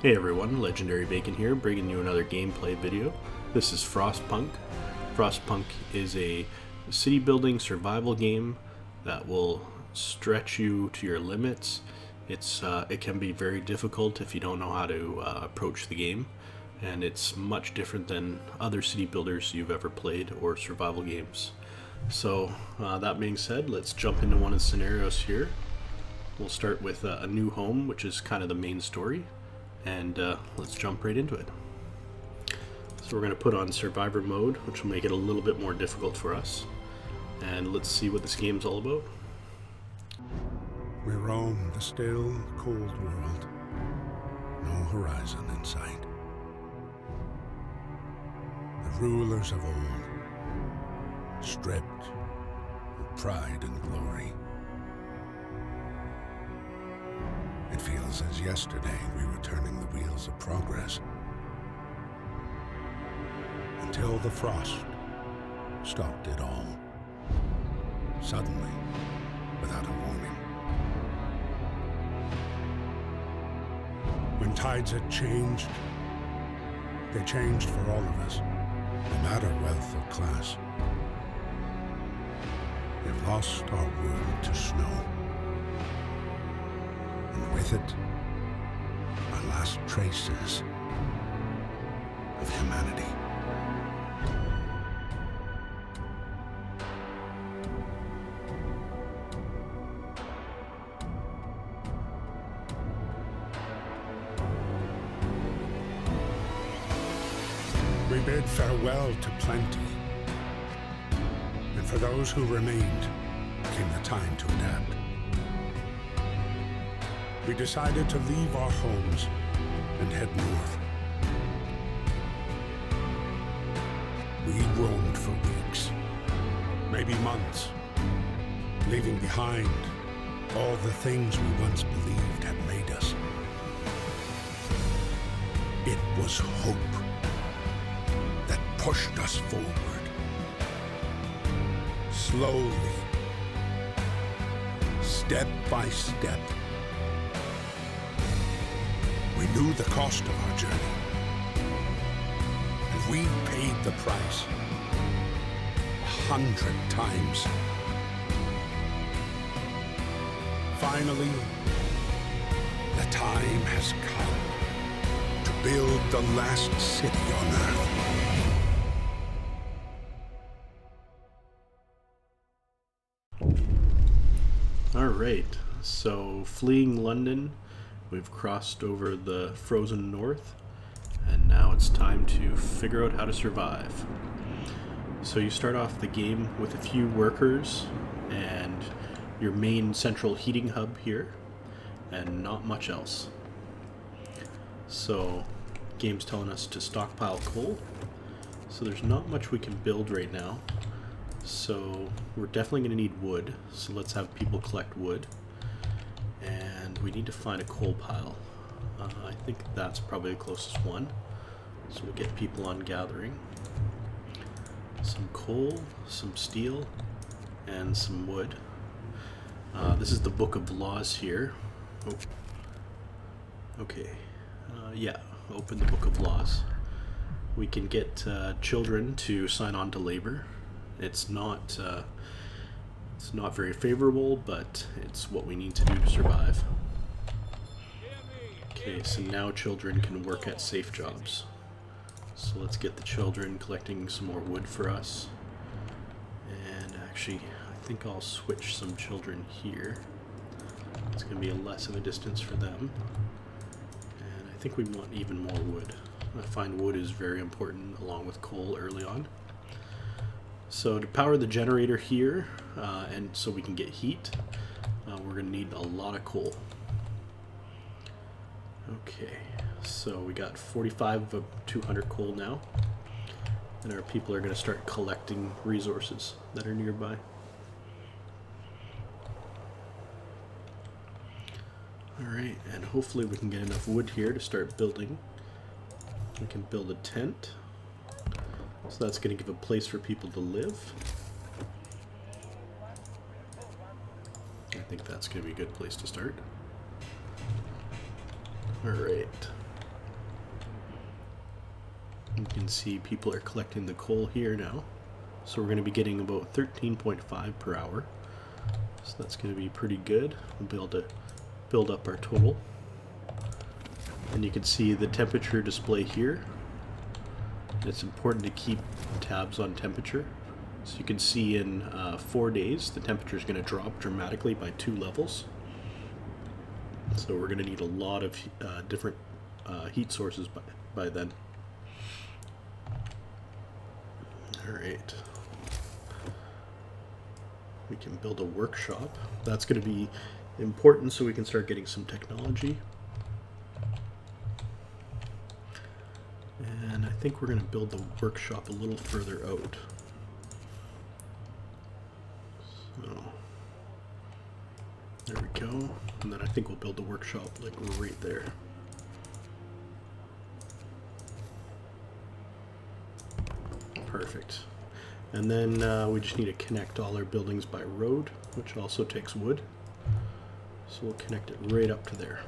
Hey everyone, Legendary Bacon here, bringing you another gameplay video. This is Frostpunk. Frostpunk is a city building survival game that will stretch you to your limits. It can be very difficult if you don't know how to approach the game, and it's much different than other city builders you've ever played or survival games. So that being said, let's jump into one of the scenarios here. We'll start with a new home, which is kind of the main story. And let's jump right into it. So we're going to put on survivor mode, which will make it a little bit more difficult for us. And let's see what this game's all about. We roam the still, cold world. No horizon in sight. The rulers of old, stripped of pride and glory. It feels as yesterday we were turning the wheels of progress. Until the frost stopped it all. Suddenly, without a warning. When tides had changed, they changed for all of us, no matter wealth or class. We've lost our world to snow. And with it, our last traces of humanity. We bid farewell to plenty, and for those who remained came the time to adapt. We decided to leave our homes and head north. We roamed for weeks, maybe months, leaving behind all the things we once believed had made us. It was hope that pushed us forward. Slowly, step by step. We knew the cost of our journey, and we paid the price 100 times. Finally, the time has come to build the last city on Earth. Alright, so fleeing London, we've crossed over the frozen north, and now it's time to figure out how to survive. So you start off the game with a few workers and your main central heating hub here, and not much else. So game's telling us to stockpile coal, so there's not much we can build right now. So we're definitely going to need wood, so let's have people collect wood. And we need to find a coal pile. I think that's probably the closest one. So we'll get people on gathering. Some coal, some steel, and some wood. This is the Book of Laws here. Oh. Okay. Yeah, open the Book of Laws. We can get children to sign on to labor. It's not very favorable, but it's what we need to do to survive. Okay, so now children can work at safe jobs. So let's get the children collecting some more wood for us. And actually, I think I'll switch some children here. It's going to be less of a distance for them. And I think we want even more wood. I find wood is very important along with coal early on. So to power the generator here, and so we can get heat, we're going to need a lot of coal. Okay, so we got 45 of 200 coal now, and our people are going to start collecting resources that are nearby. Alright, and hopefully we can get enough wood here to start building. We can build a tent. So that's going to give a place for people to live. I think that's going to be a good place to start. Alright. You can see people are collecting the coal here now. So we're going to be getting about 13.5 per hour. So that's going to be pretty good. We'll be able to build up our total. And you can see the temperature display here. It's important to keep tabs on temperature. So you can see in 4 days the temperature is going to drop dramatically by 2 levels. So we're going to need a lot of different heat sources by then. Alright. We can build a workshop. That's going to be important so we can start getting some technology. And I think we're going to build the workshop a little further out. So, there we go. And then I think we'll build the workshop like right there. Perfect. And then we just need to connect all our buildings by road, which also takes wood. So we'll connect it right up to there.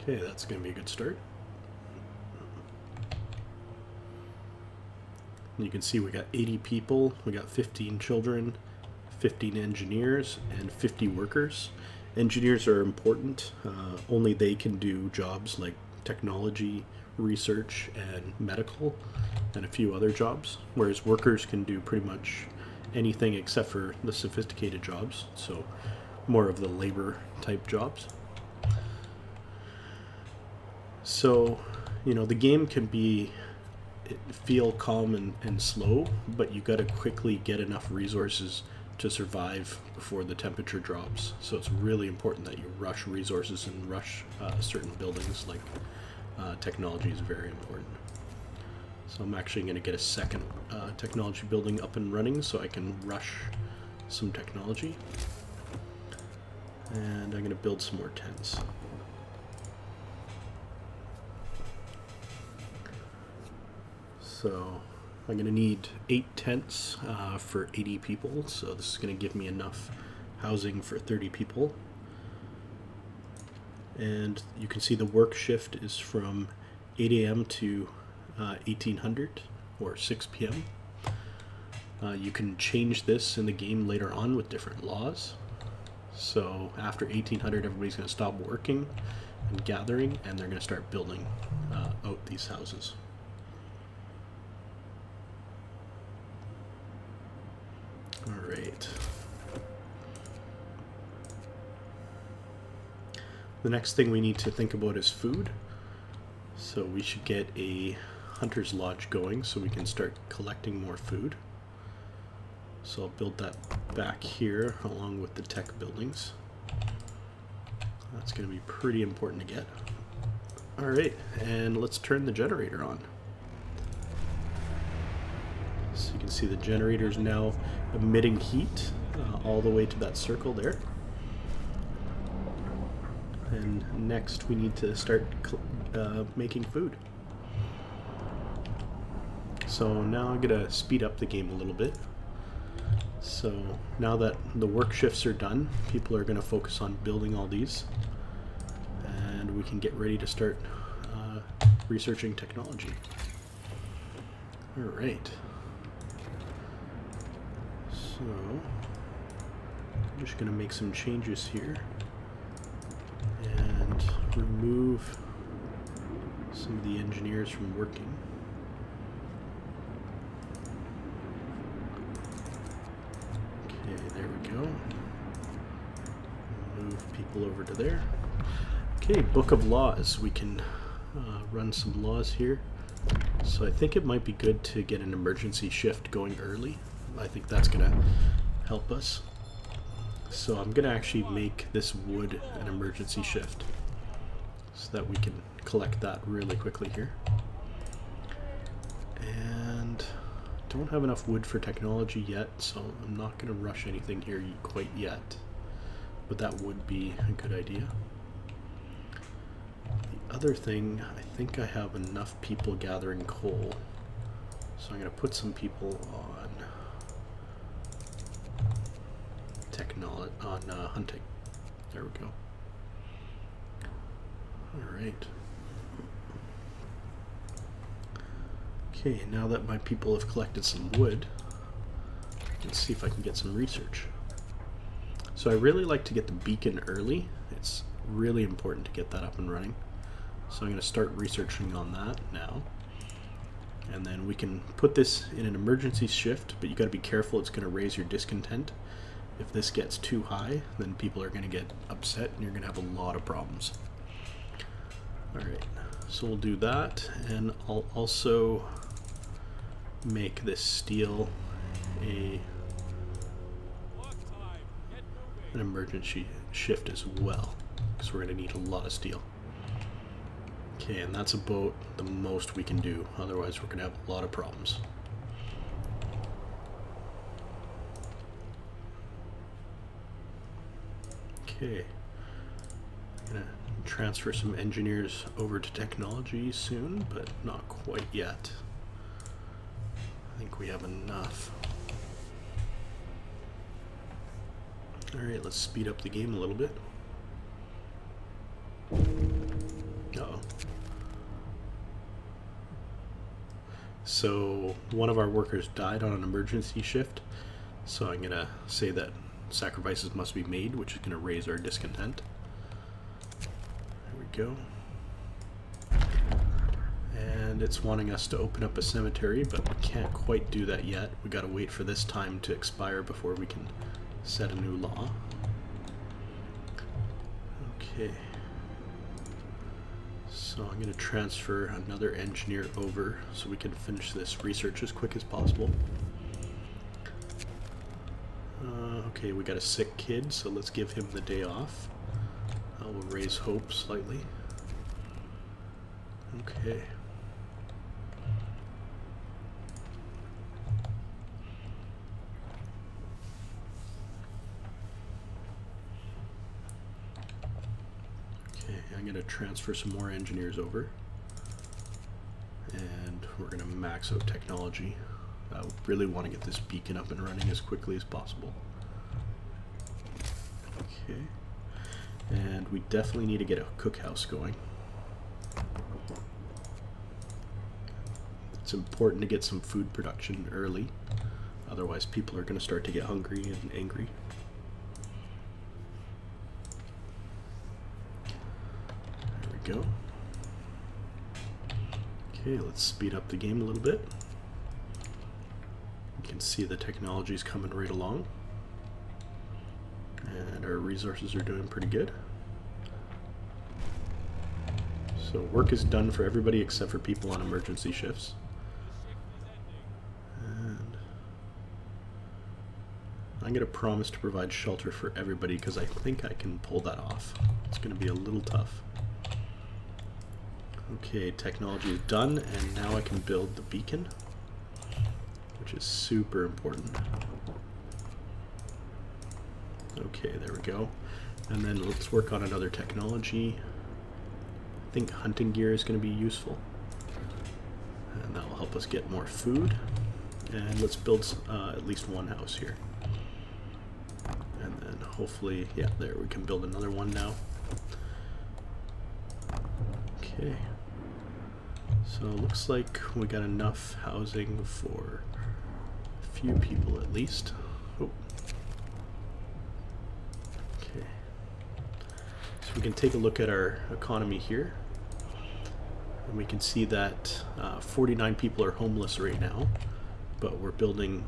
Okay, that's going to be a good start. And you can see we got 80 people, we got 15 children, 15 engineers, and 50 workers. Engineers are important. Only they can do jobs like technology, research, and medical, and a few other jobs, whereas workers can do pretty much anything except for the sophisticated jobs, so more of the labor type jobs. So, you know, the game can feel calm and slow, but you got to quickly get enough resources to survive before the temperature drops. So it's really important that you rush resources and rush certain buildings, like technology is very important. So I'm actually going to get a second technology building up and running so I can rush some technology. And I'm going to build some more tents. So I'm going to need 8 tents for 80 people, so this is going to give me enough housing for 30 people. And you can see the work shift is from 8 a.m. to 1800 or 6 p.m. You can change this in the game later on with different laws. So after 1800, everybody's going to stop working and gathering, and they're going to start building out these houses. All right. The next thing we need to think about is food. So we should get a hunter's lodge going so we can start collecting more food. So I'll build that back here along with the tech buildings. That's going to be pretty important to get. All right, and let's turn the generator on. So you can see the generator is now emitting heat all the way to that circle there. And next we need to start making food. So now I'm going to speed up the game a little bit. So now that the work shifts are done, people are going to focus on building all these. And we can get ready to start researching technology. All right. So I'm just going to make some changes here and remove some of the engineers from working. Okay, there we go. Move people over to there. Okay, Book of Laws. We can run some laws here. So I think it might be good to get an emergency shift going early. I think that's going to help us. So I'm going to actually make this wood an emergency shift so that we can collect that really quickly here. And don't have enough wood for technology yet, so I'm not going to rush anything here quite yet. But that would be a good idea. The other thing, I think I have enough people gathering coal. So I'm going to put some people on hunting. There we go. All right. Okay, now that my people have collected some wood, let's see if I can get some research. So I really like to get the beacon early. It's really important to get that up and running. So I'm going to start researching on that now. And then we can put this in an emergency shift, but you got to be careful, it's going to raise your discontent. If this gets too high, then people are going to get upset and you're going to have a lot of problems. Alright, so we'll do that, and I'll also make this steel an emergency shift as well, because we're going to need a lot of steel. Okay, and that's about the most we can do, otherwise we're going to have a lot of problems. Okay, I'm going to transfer some engineers over to technology soon, but not quite yet. I think we have enough. Alright, let's speed up the game a little bit. Uh-oh. So one of our workers died on an emergency shift, so I'm going to say that sacrifices must be made, which is going to raise our discontent. There we go. And it's wanting us to open up a cemetery, but we can't quite do that yet. We got to wait for this time to expire before we can set a new law. Okay. So I'm going to transfer another engineer over so we can finish this research as quick as possible. Okay, we got a sick kid, so let's give him the day off. We'll raise hope slightly. Okay. I'm going to transfer some more engineers over, and we're going to max out technology. I really want to get this beacon up and running as quickly as possible. Okay, and we definitely need to get a cookhouse going. It's important to get some food production early, otherwise people are going to start to get hungry and angry. Go. Okay, let's speed up the game a little bit. You can see the technology is coming right along, and our resources are doing pretty good. So work is done for everybody except for people on emergency shifts. And I'm going to promise to provide shelter for everybody because I think I can pull that off. It's going to be a little tough. Okay, technology is done, and now I can build the beacon, which is super important. Okay, there we go. And then let's work on another technology. I think hunting gear is going to be useful, and that will help us get more food. And let's build at least one house here. And then hopefully, yeah, there, we can build another one now. Okay. So it looks like we got enough housing for a few people at least. Oh. Okay. So we can take a look at our economy here. And we can see that 49 people are homeless right now, but we're building,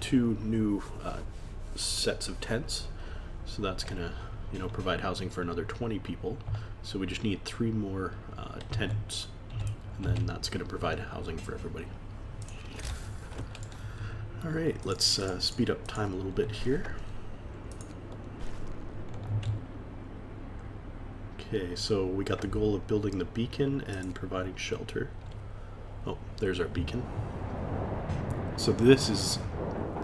2 new sets of tents. So that's gonna, provide housing for another 20 people. So we just need 3 more tents, and then that's going to provide housing for everybody. Alright, let's speed up time a little bit here. Okay, so we got the goal of building the beacon and providing shelter. Oh, there's our beacon. So this is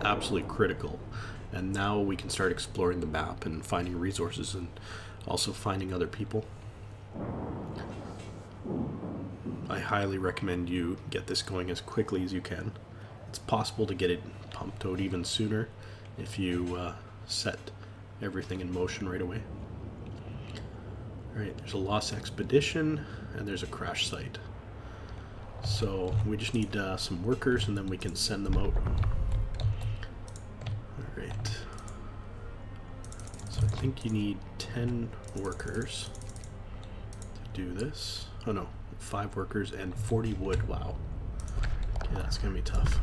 absolutely critical, and now we can start exploring the map and finding resources and also finding other people. I highly recommend you get this going as quickly as you can. It's possible to get it pumped out even sooner if you set everything in motion right away. Alright, there's a lost expedition and there's a crash site. So we just need some workers and then we can send them out. Alright. So I think you need 10 workers to do this. Oh no, 5 workers and 40 wood. Wow. Okay, that's gonna be tough.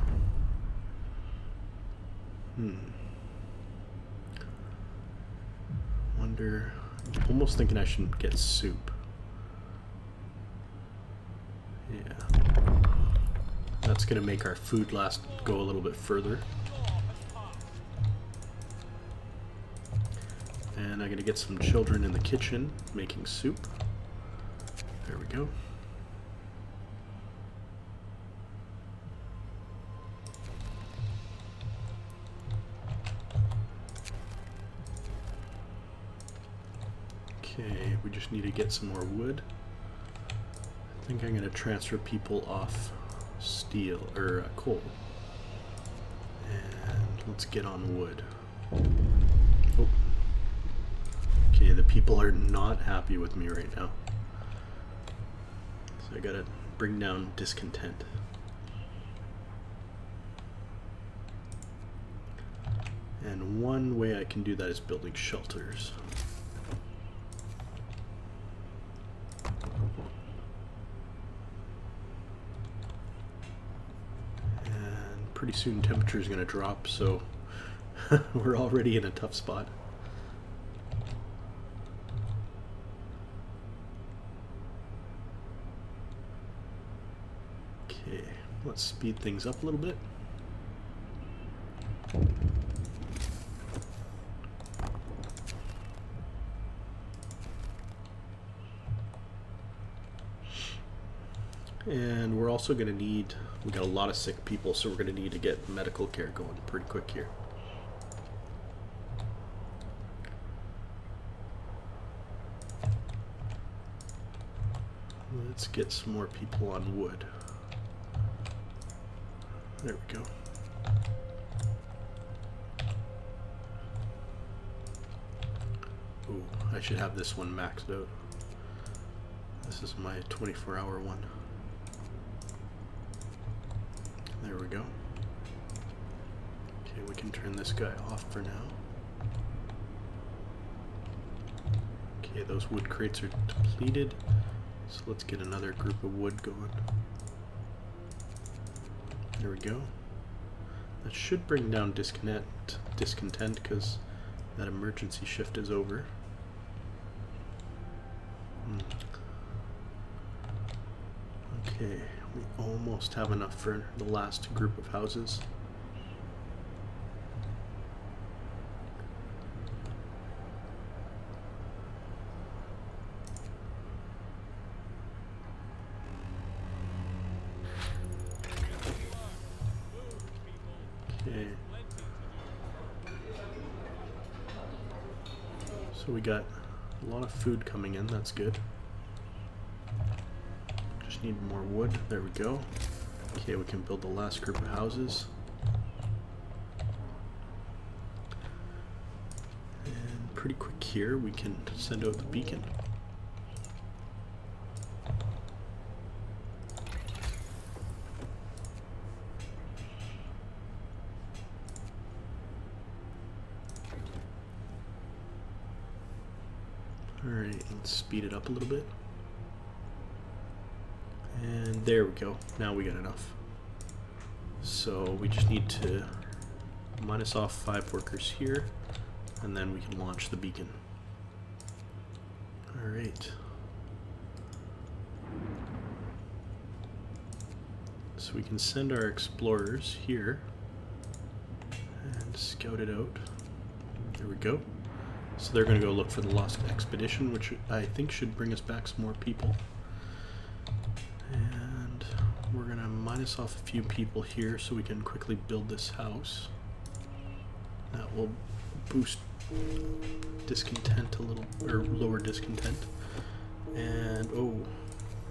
Wonder... I'm almost thinking I should get soup. Yeah. That's gonna make our food last go a little bit further. And I'm gonna get some children in the kitchen making soup. There we go. Okay, we just need to get some more wood. I think I'm going to transfer people off steel, or coal. And let's get on wood. Oh. Okay, the people are not happy with me right now. So I got to bring down discontent. And one way I can do that is building shelters. Pretty soon temperature is going to drop, so we're already in a tough spot. Okay, let's speed things up a little bit. And we're also going to need, we got a lot of sick people, so we're going to need to get medical care going pretty quick here. Let's get some more people on wood. There we go. Ooh, I should have this one maxed out. This is my 24-hour one. There we go. Okay, we can turn this guy off for now. Okay, those wood crates are depleted. So let's get another group of wood going. There we go. That should bring down discontent because that emergency shift is over. Okay, we almost have enough for the last group of houses. Okay. So we got a lot of food coming in, that's good. Just need more wood, there we go. Okay, we can build the last group of houses. And pretty quick here, we can send out the beacon. Alright, let's speed it up a little bit. And there we go. Now we got enough. So we just need to minus off 5 workers here, and then we can launch the beacon. Alright. So we can send our explorers here and scout it out. There we go. So they're going to go look for the lost expedition, which I think should bring us back some more people. And we're going to minus off a few people here so we can quickly build this house. That will boost discontent a little, or lower discontent. And oh,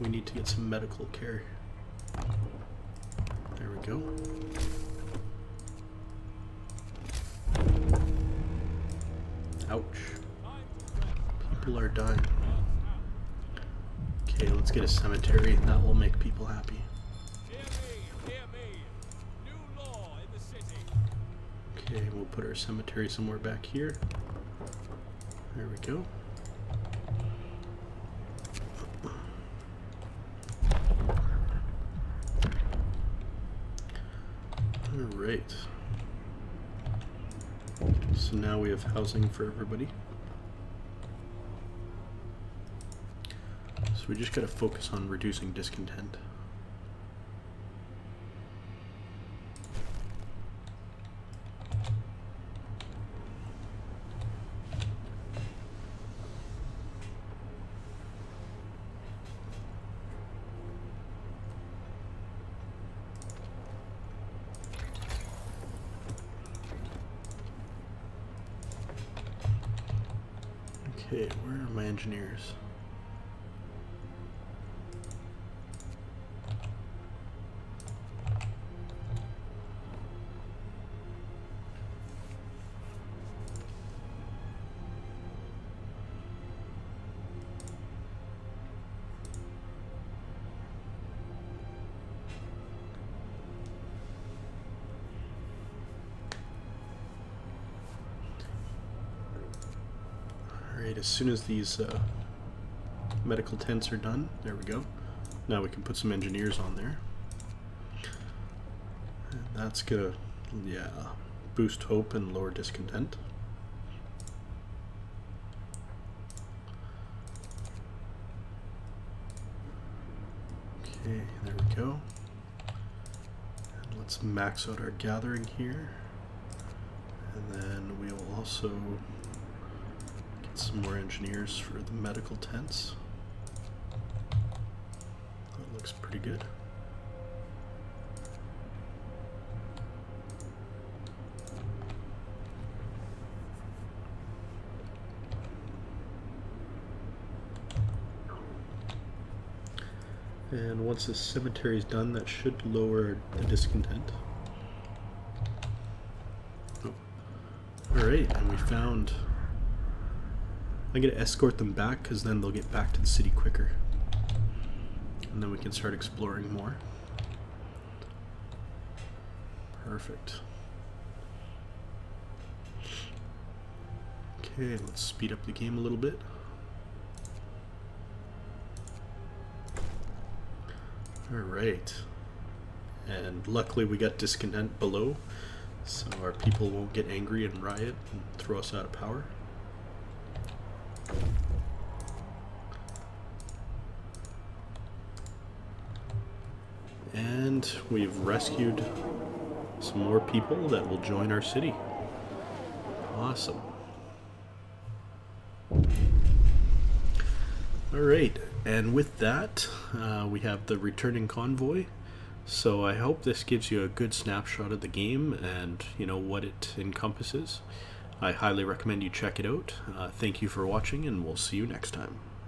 we need to get some medical care. There we go. Ouch. People are dying. Okay, let's get a cemetery. That will make people happy. Okay, we'll put our cemetery somewhere back here. There we go. Alright. So now we have housing for everybody. So we just gotta focus on reducing discontent. Okay, where are my engineers? Alright, as soon as these medical tents are done, there we go. Now we can put some engineers on there. And that's gonna, yeah, boost hope and lower discontent. Okay, there we go. And let's max out our gathering here. And then we will also some more engineers for the medical tents. That looks pretty good. And once this cemetery is done, that should lower the discontent. Oh. Alright, and we found... I'm going to escort them back because then they'll get back to the city quicker. And then we can start exploring more. Perfect. Okay, let's speed up the game a little bit. Alright. And luckily we got discontent below, so our people won't get angry and riot and throw us out of power. And we've rescued some more people that will join our city. Awesome. Alright, and with that, we have the returning convoy. So I hope this gives you a good snapshot of the game and, you know, what it encompasses. I highly recommend you check it out. Thank you for watching, and we'll see you next time.